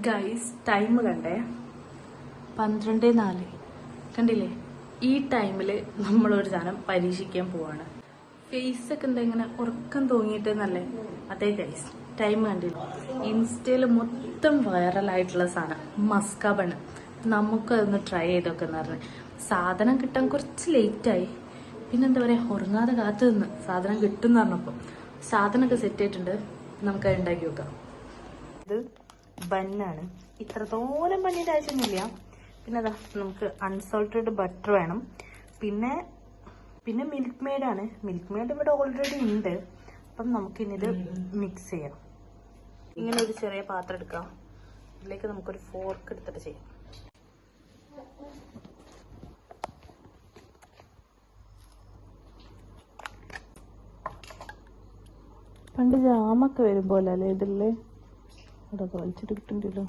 Guys time കണ്ടേ 12:04 കണ്ടില്ലേ? ഈ ടൈമില് നമ്മളൊരു സാധനം പരീക്ഷിക്കാൻ പോവാണ്. ഫേസ് ഒക്കെ എന്താ ഇങ്ങനെ ഉറക്കം തോന്നിയിട്ടെന്നല്ലേ? അതെ ഗൈസ്, ടൈം കണ്ടില്ല. ഇൻസ്റ്റയില് മൊത്തം വൈറലായിട്ടുള്ള സാധനം മസ്ക ബണ്ണ്. നമുക്കതൊന്ന് ട്രൈ ചെയ്തൊക്കെ പറഞ്ഞു. സാധനം കിട്ടാൻ കുറച്ച് ലേറ്റായി. പിന്നെന്താ പറയാ, ഉറങ്ങാതെ കാത്തു നിന്ന് സാധനം കിട്ടും എന്ന് പറഞ്ഞപ്പോൾ സാധനമൊക്കെ സെറ്റ് ആയിട്ടുണ്ട്. നമുക്കത് ഉണ്ടാക്കി നോക്കാം. ഇത് ബന്നാണ്. ഇത്രത്തോളം ബണ്ണിൻ്റെ ആവശ്യമൊന്നുമില്ല. പിന്നെ അതാ നമുക്ക് അൺസോൾട്ടഡ് ബട്ടർ വേണം. പിന്നെ മിൽക്ക് മെയ്ഡാണ്. മിൽക്ക് മെയ്ഡ് ഇവിടെ ഓൾറെഡി ഉണ്ട്. അപ്പം നമുക്കിനിത് മിക്സ് ചെയ്യാം. ഇങ്ങനെ ഒരു ചെറിയ പാത്രം എടുക്കാം. ഇതിലേക്ക് നമുക്കൊരു ഫോർക്ക് എടുത്തിട്ട് ചെയ്യാം. പണ്ട് ജാമൊക്കെ വരുമ്പോലെ അല്ലേ ഇതില്ലേ? അതൊക്കെ വലിച്ചിട്ട് കിട്ടുന്നില്ലല്ലോ.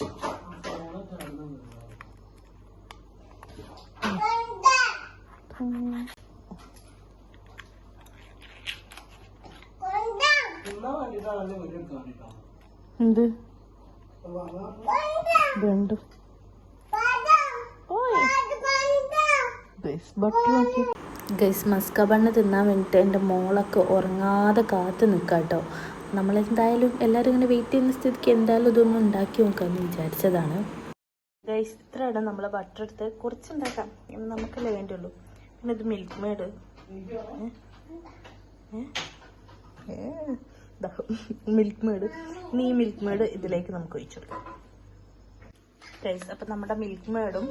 എന്ത് രണ്ട് ബട്ടർ നോക്കി ഗൈസ്. മസ്ക ബണ്ണ് തിന്നാൻ വേണ്ടിയിട്ട് എൻ്റെ മോളൊക്കെ ഉറങ്ങാതെ കാത്ത് നിൽക്കാം കേട്ടോ. നമ്മളെന്തായാലും എല്ലാവരും ഇങ്ങനെ വെയിറ്റ് ചെയ്യുന്ന സ്ഥിതിക്ക് എന്തായാലും ഇതൊന്നും ഉണ്ടാക്കി നോക്കാമെന്ന് വിചാരിച്ചതാണ്. ഗൈസ് ഇത്രയാണ് നമ്മൾ ബട്ടർ എടുത്ത് കുറച്ചുണ്ടാക്കാം. നമുക്കല്ലേ വേണ്ടുള്ളൂ. പിന്നെ ഇത് മിൽക്ക് മെയ്ഡ്. Milk made. ഇനി ഈ മിൽക്ക് മെയ്ഡ് ഇതിലേക്ക് നമുക്ക് ഒഴിച്ചു കൊടുക്കാം ഗൈസ്. അപ്പം നമ്മുടെ മിൽക്ക് മെയ്ഡും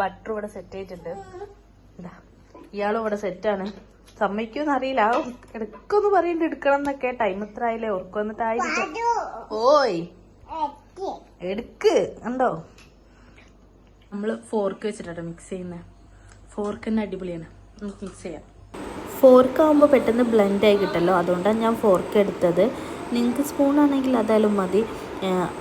ബട്ടറും ഇവിടെ സെറ്റ് ചെയ്തിട്ടുണ്ട്. ഇതാ ഇയാളും ഇവിടെ സെറ്റാണ്. സമ്മതിക്കുമെന്ന് അറിയില്ല. ഇടയ്ക്കൊന്ന് പറയുന്നുണ്ട് എടുക്കണം എന്നൊക്കെ. ടൈം എത്ര ആയില്ലേ? ഓർക്ക് വന്നിട്ടായിരിക്കും. ഓയ് എടുക്ക് കണ്ടോ. നമ്മള് ഫോർക്ക് വെച്ചിട്ടാണ് മിക്സ് ചെയ്യുന്നത്. ഫോർക്ക് തന്നെ അടിപൊളിയാണ്. നമുക്ക് മിക്സ് ചെയ്യാം. ഫോർക്ക് ആകുമ്പോൾ പെട്ടെന്ന് ബ്ലെൻഡ് ആയി കിട്ടല്ലോ, അതുകൊണ്ടാണ് ഞാൻ ഫോർക്ക് എടുത്തത്. നിങ്ങൾക്ക് സ്പൂണാണെങ്കിൽ അതായാലും മതി.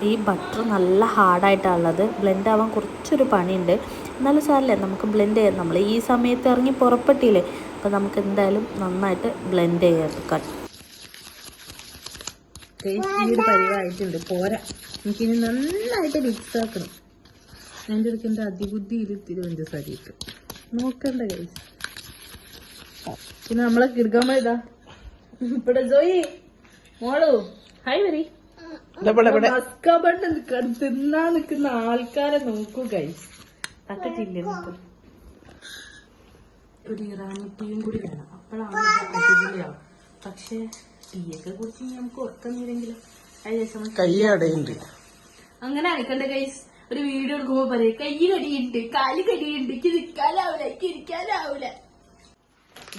ഈ ബട്ടർ നല്ല ഹാർഡായിട്ടാണുള്ളത്. ബ്ലെൻഡ് ആവാൻ കുറച്ചൊരു പണിയുണ്ട്. എന്നാലും സാരമില്ല, നമുക്ക് ബ്ലെൻഡ് ചെയ്യാം. നമ്മൾ ഈ സമയത്ത് ഇറങ്ങി പുറപ്പെട്ടില്ലേ, അപ്പോൾ നമുക്ക് എന്തായാലും നന്നായിട്ട് ബ്ലെൻഡ് ചെയ്യാം. ഈ ഒരു പരിവായിട്ടുണ്ട്. പോരാ, എനിക്കിനി നന്നായിട്ട് മിക്സ് ആക്കണം. അതിൻ്റെ അടുത്ത് എൻ്റെ അതിബുദ്ധിയിൽ ഇത്തിരി പഞ്ചസാരയിട്ട് നോക്കണ്ട ഗൈസ്. പിന്നെ നമ്മളെ കിടക്കാൻ പോയതാ ഇവിടെ ജോയി മോളു ഹായ് വരി. മസ്ക ബണ്ണ് തിന്നാൻ നിൽക്കുന്ന ആൾക്കാരെ നോക്കൂ ഗൈസ്. തക്കട്ടില്ലേ നമുക്ക് ഒരു ഇറാനി ടീയും കൂടി വേണം, അപ്പോഴാണ് അടിപൊളിയാവും. പക്ഷെ ടീയൊക്കെ കുറിച്ച് നമുക്ക് ഉറക്കുന്നില്ലെങ്കിലും അങ്ങനെ അയക്കണ്ട ഗൈസ്. ഒരു വീഡിയോ എടുക്കുമ്പോ പറയും കയ്യിലടിയുണ്ട്, കാല് കടിയുണ്ട്, എനിക്ക് നിൽക്കാനാവൂല, എനിക്ക് ഇരിക്കാനാവൂല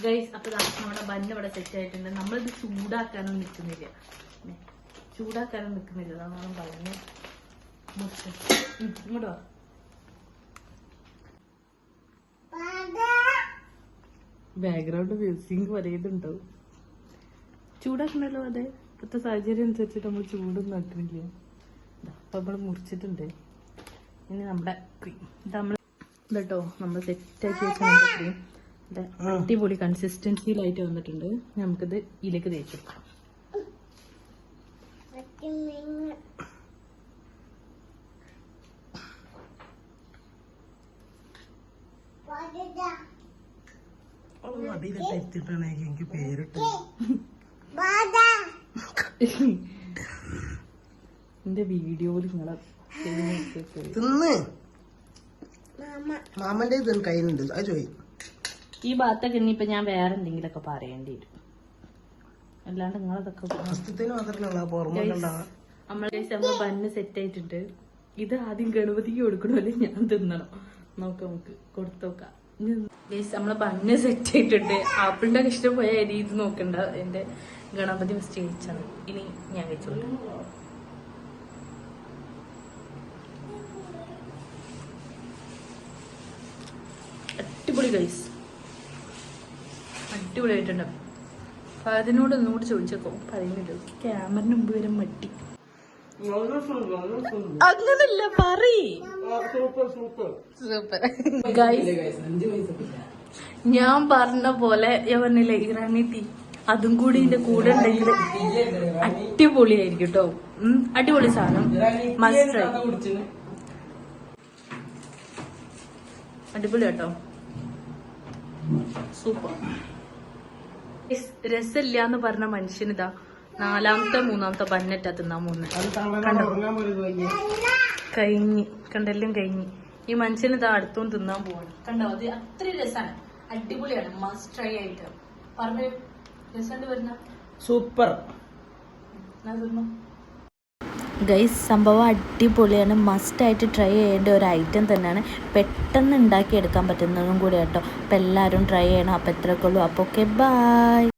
ഗൈസ്. അപ്പൊ നമ്മുടെ ബന്ന് ഇവിടെ സെറ്റ് ആയിട്ടുണ്ട്. നമ്മളിത് ചൂടാക്കാനൊന്നും നിൽക്കുന്നില്ല. അതാണ് ബന്ന് ഇങ്ങോട്ട് വാ. ബാക്ക്ഗ്രൗണ്ട് മ്യൂസിക് പറയുന്നുണ്ടാവും. ചൂടാക്കണല്ലോ. അതെ, ഇപ്പോഴത്തെ സാഹചര്യം അനുസരിച്ചിട്ട് നമ്മൾ ചൂടൊന്നും ആക്കണില്ല. അപ്പൊ നമ്മൾ മുറിച്ചിട്ടുണ്ട്. ഇനി നമ്മുടെ ക്രീം നമ്മൾ ഇതട്ടോ നമ്മൾ സെറ്റാക്കി വെച്ച നമ്മുടെ ക്രീം അടിപൊളി കൺസിസ്റ്റൻസിയിലായിട്ട് വന്നിട്ടുണ്ട്. നമുക്കിത് ഇതിലേക്ക് തേച്ചെടുക്കാം. എന്റെ വീഡിയോയിൽ നിങ്ങളെ മാമന്റെ കയ്യിലുണ്ട്. അത് ചോയി ഈ ഭാഗത്തൊക്കെ ഇനിയിപ്പൊ ഞാൻ വേറെ എന്തെങ്കിലുമൊക്കെ പറയേണ്ടി വരും. അല്ലാണ്ട് നിങ്ങളതൊക്കെ നമ്മള് ബന്ന് സെറ്റ് ആയിട്ടുണ്ട്. ഇത് ആദ്യം ഗണപതിക്ക് കൊടുക്കണോ അല്ലെ ഞാൻ തിന്നണം? നമുക്ക് കൊടുത്തോക്കാം. നമ്മളെ ബന്ന് സെറ്റ് ആയിട്ടുണ്ട്. ആപ്പിളിന്റെ ഇഷ്ടം പോയ അരി ഇത് നോക്കണ്ട. എന്റെ ഗണപതി ഫസ്റ്റ് കഴിച്ചാണ്. ഇനി ഞാൻ കഴിച്ചോളൂ. അടിപൊളി ഗൈസ്, അടിപൊളിയായിട്ടുണ്ട്. അതിനോട് ഒന്നുകൂടി ചോദിച്ചേക്കോ, പറയുന്നില്ല. ക്യാമറന് മുമ്പ് വരെ മട്ടി. അങ്ങനല്ല സൂപ്പർ ഗൈസ്. ഞാൻ പറഞ്ഞ പോലെ ഞാൻ പറഞ്ഞില്ലേ ഇറാനി ടീ അതും കൂടി ഇതിന്റെ കൂടെ ഉണ്ടെങ്കിൽ അടിപൊളിയായിരിക്കും കേട്ടോ. അടിപൊളി സാധനം, മസ്റ്റ് ട്രൈ. അടിപൊളി കേട്ടോ, സൂപ്പർ. രസമില്ല എന്ന് പറഞ്ഞ മനുഷ്യനിതാ നാലാമത്തെ മൂന്നാമത്തെ ബന്നറ്റാ തിന്നാൻ പോകുന്നത്. കണ്ടോ, കഴിഞ്ഞ് കണ്ടെല്ലാം കഴിഞ്ഞ്. ഈ മനുഷ്യന് ഇതാ അടുത്തും തിന്നാൻ പോവാണ്. കണ്ടോ, അത് അത്രയും രസമാണ്, അടിപൊളിയാണ്, മസ്റ്റ് ട്രൈ ആയിട്ട്. പറഞ്ഞു രസമുണ്ട് വരുന്ന സൂപ്പർ ഗൈസ്. സംഭവം അടിപൊളിയാണ്, മസ്റ്റായിട്ട് ട്രൈ ചെയ്യേണ്ട ഒരു ഐറ്റം തന്നെയാണ്. പെട്ടെന്ന് ഉണ്ടാക്കിയെടുക്കാൻ പറ്റുന്നതും കൂടി കേട്ടോ. അപ്പം എല്ലാവരും ട്രൈ ചെയ്യണം. അപ്പം എത്രയൊക്കെ ഉള്ളൂ. അപ്പോൾ ഓക്കെ, ബൈ.